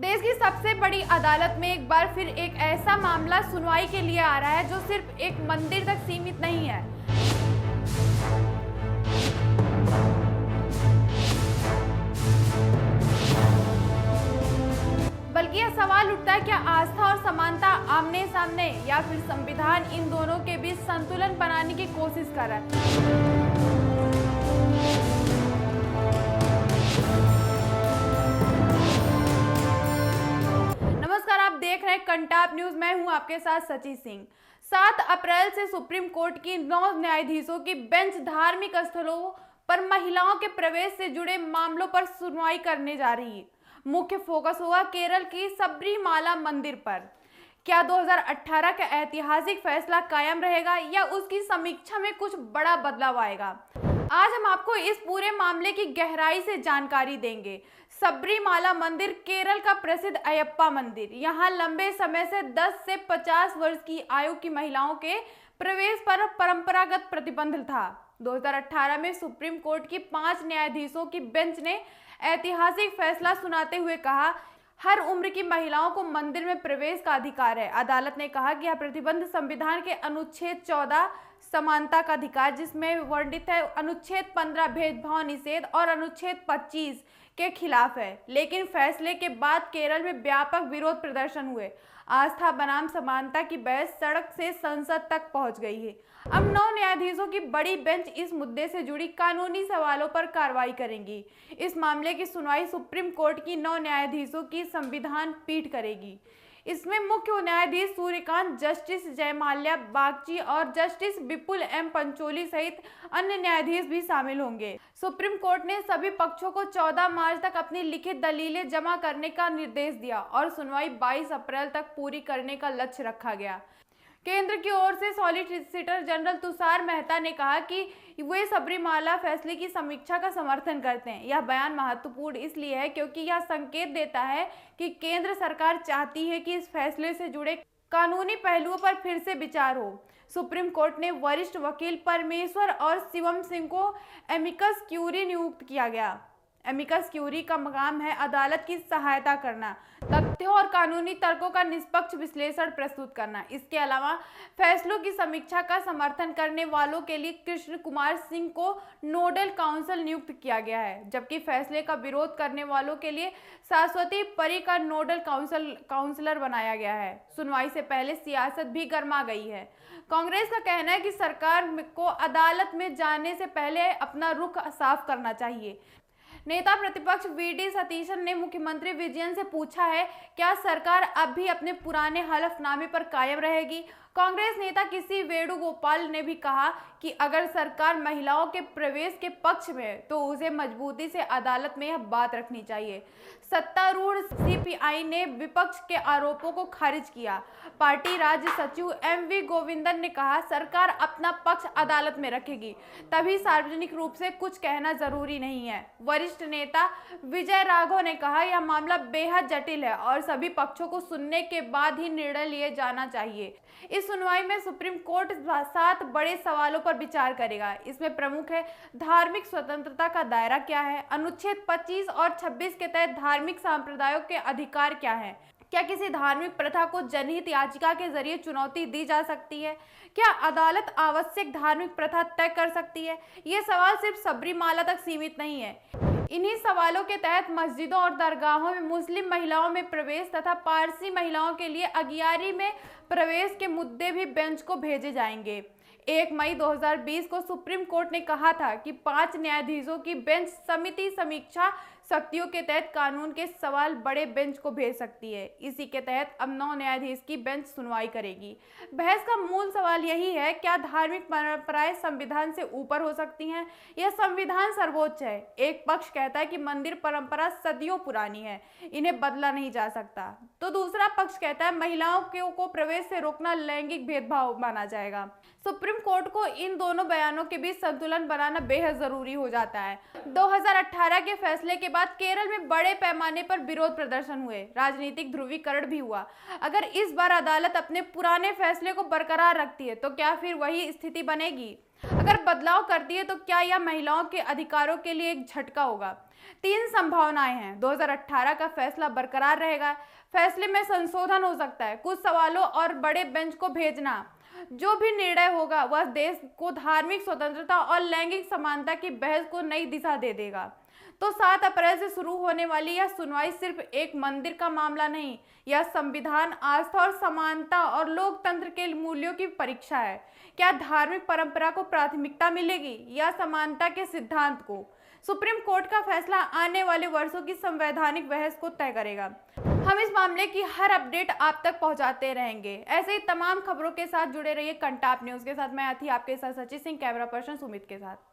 देश की सबसे बड़ी अदालत में एक बार फिर एक ऐसा मामला सुनवाई के लिए आ रहा है जो सिर्फ एक मंदिर तक सीमित नहीं है, बल्कि यह सवाल उठता है क्या आस्था और समानता आमने सामने या फिर संविधान इन दोनों के बीच संतुलन बनाने की कोशिश कर रहा है। नमस्कार, आप देख रहे हैं कंटाप न्यूज। मैं हूं आपके साथ सची सिंह। 7 अप्रैल से सुप्रीम कोर्ट की 9 न्यायाधीशों की बेंच धार्मिक स्थलों पर महिलाओं के प्रवेश से जुड़े मामलों पर सुनवाई करने जा रही है। मुख्य फोकस होगा केरल की सबरीमाला मंदिर पर। क्या 2018 का ऐतिहासिक फैसला कायम रहेगा या उसकी समीक्षा में कुछ बड़ा बदलाव आएगा? आज हम आपको इस पूरे मामले की गहराई से जानकारी देंगे। सबरीमाला मंदिर केरल का प्रसिद्ध अयप्पा मंदिर। यहाँ लंबे समय से 10 से 50 वर्ष की आयु की महिलाओं के प्रवेश पर परंपरागत प्रतिबंध था। 2018 में सुप्रीम कोर्ट की 5 न्यायाधीशों की बेंच ने ऐतिहासिक फैसला सुनाते हुए कहा, हर उम्र की महिलाओं को मंदिर में प्रवेश का अधिकार है। अदालत ने कहा कि यह प्रतिबंध संविधान के अनुच्छेद 14 समानता का अधिकार, जिसमें वर्णित है, अनुच्छेद 15 भेदभाव निषेध और अनुच्छेद 25 के खिलाफ है। लेकिन फैसले के बाद केरल में व्यापक विरोध प्रदर्शन हुए। आस्था बनाम समानता की बहस सड़क से संसद तक पहुंच गई है। अब 9 न्यायाधीशों की बड़ी बेंच इस मुद्दे से जुड़ी कानूनी सवालों पर कार्रवाई करेंगी। इस मामले की सुनवाई सुप्रीम कोर्ट की 9 न्यायाधीशों की संविधान पीठ करेगी। इसमें मुख्य न्यायाधीश सूर्यकांत, जस्टिस जयमाल्या बागची और जस्टिस विपुल एम पंचोली सहित अन्य न्यायाधीश भी शामिल होंगे। सुप्रीम कोर्ट ने सभी पक्षों को 14 मार्च तक अपनी लिखित दलीलें जमा करने का निर्देश दिया और सुनवाई 22 अप्रैल तक पूरी करने का लक्ष्य रखा गया। केंद्र की ओर से सॉलिसिटर जनरल तुषार मेहता ने कहा कि वे सबरीमाला फैसले की समीक्षा का समर्थन करते हैं। यह बयान महत्वपूर्ण इसलिए है क्योंकि यह संकेत देता है कि केंद्र सरकार चाहती है कि इस फैसले से जुड़े कानूनी पहलुओं पर फिर से विचार हो। सुप्रीम कोर्ट ने वरिष्ठ वकील परमेश्वर और शिवम सिंह को एमिकस क्यूरी नियुक्त किया गया। एमिकस क्यूरी का काम है अदालत की सहायता करना, तथ्यों और कानूनी तर्कों का निष्पक्ष विश्लेषण प्रस्तुत करना। इसके अलावा फैसलों की समीक्षा का समर्थन करने वालों के लिए कृष्ण कुमार सिंह को नोडल काउंसिल नियुक्त किया गया है, जबकि फैसले का विरोध करने वालों के लिए शाश्वती परी का नोडल काउंसलर बनाया गया है। सुनवाई से पहले सियासत भी गर्मा गई है। कांग्रेस का कहना है कि सरकार को अदालत में जाने से पहले अपना रुख साफ करना चाहिए। नेता प्रतिपक्ष वीडी सतीशन ने मुख्यमंत्री विजयन से पूछा है, क्या सरकार अब भी अपने पुराने हलफनामे पर कायम रहेगी? कांग्रेस नेता किसी वेणुगोपाल ने भी कहा कि अगर सरकार महिलाओं के प्रवेश के पक्ष में है तो उसे मजबूती से अदालत में यह बात रखनी चाहिए। सत्तारूढ़ सीपीआई ने विपक्ष के आरोपों को खारिज किया। पार्टी राज्य सचिव एमवी गोविंदन ने कहा, सरकार अपना पक्ष अदालत में रखेगी, तभी सार्वजनिक रूप से कुछ कहना जरूरी नहीं है। वरिष्ठ नेता विजय राघव ने कहा, यह मामला बेहद जटिल है और सभी पक्षों को सुनने के बाद ही निर्णय लिए जाना चाहिए। इस सुनवाई में सुप्रीम कोर्ट 7 बड़े सवालों पर विचार करेगा। इसमें प्रमुख है, धार्मिक स्वतंत्रता का दायरा क्या है? अनुच्छेद 25 और 26 के तहत धार्मिक संप्रदायों के अधिकार क्या है? क्या किसी धार्मिक प्रथा को जनहित याचिका के जरिए चुनौती दी जा सकती है? क्या अदालत आवश्यक धार्मिक प्रथा तय कर सकती है? ये सवाल सिर्फ सबरीमाला तक सीमित नहीं है। इन्हीं सवालों के तहत मस्जिदों और दरगाहों में मुस्लिम महिलाओं में प्रवेश तथा पारसी महिलाओं के लिए अगियारी में प्रवेश के मुद्दे भी बेंच को भेजे जाएंगे। 1 मई 2020 को सुप्रीम कोर्ट ने कहा था कि 5 न्यायाधीशों की बेंच समिति समीक्षा शक्तियों के तहत कानून के सवाल बड़े बेंच को भेज सकती है। इसी के तहत अब 9 न्यायाधीश की बेंच सुनवाई करेगी। बहस का मूल सवाल यही है, क्या धार्मिक परंपराएं संविधान से ऊपर हो सकती हैं? यह संविधान सर्वोच्च है। एक पक्ष कहता है कि मंदिर परंपरा सदियों पुरानी है, इन्हें बदला नहीं जा सकता, तो दूसरा पक्ष कहता है महिलाओं को प्रवेश से रोकना लैंगिक भेदभाव माना जाएगा। सुप्रीम कोर्ट को इन दोनों बयानों के बीच संतुलन बनाना बेहद जरूरी हो जाता है। 2018 के फैसले के बाद केरल में बड़े पैमाने पर विरोध प्रदर्शन हुए, राजनीतिक ध्रुवीकरण भी हुआ। अगर इस बार अदालत अपने पुराने फैसले को बरकरार रखती है तो क्या फिर वही स्थिति बनेगी? अगर बदलाव करती है तो क्या यह महिलाओं के अधिकारों के लिए एक झटका होगा? तीन संभावनाएं हैं। 2018 का फैसला बरकरार रहेगा, फैसले में संशोधन हो सकता है, कुछ सवालों और बड़े बेंच को भेजना। जो भी निर्णय होगा वह देश को धार्मिक स्वतंत्रता और लैंगिक समानता की बहस को नई दिशा दे देगा। तो 7 अप्रैल से शुरू होने वाली यह सुनवाई सिर्फ एक मंदिर का मामला नहीं, यह संविधान, आस्था और समानता और लोकतंत्र के मूल्यों की परीक्षा है। क्या धार्मिक परंपरा को प्राथमिकता मिलेगी या समानता के सिद्धांत को? सुप्रीम कोर्ट का फैसला आने वाले वर्षों की संवैधानिक बहस को तय करेगा। हम इस मामले की हर अपडेट आप तक पहुंचाते रहेंगे। ऐसे ही तमाम खबरों के साथ जुड़े रहिए कंटाप न्यूज के साथ। मैं थी आपके साथ सची सिंह, कैमरा पर्सन सुमित के साथ।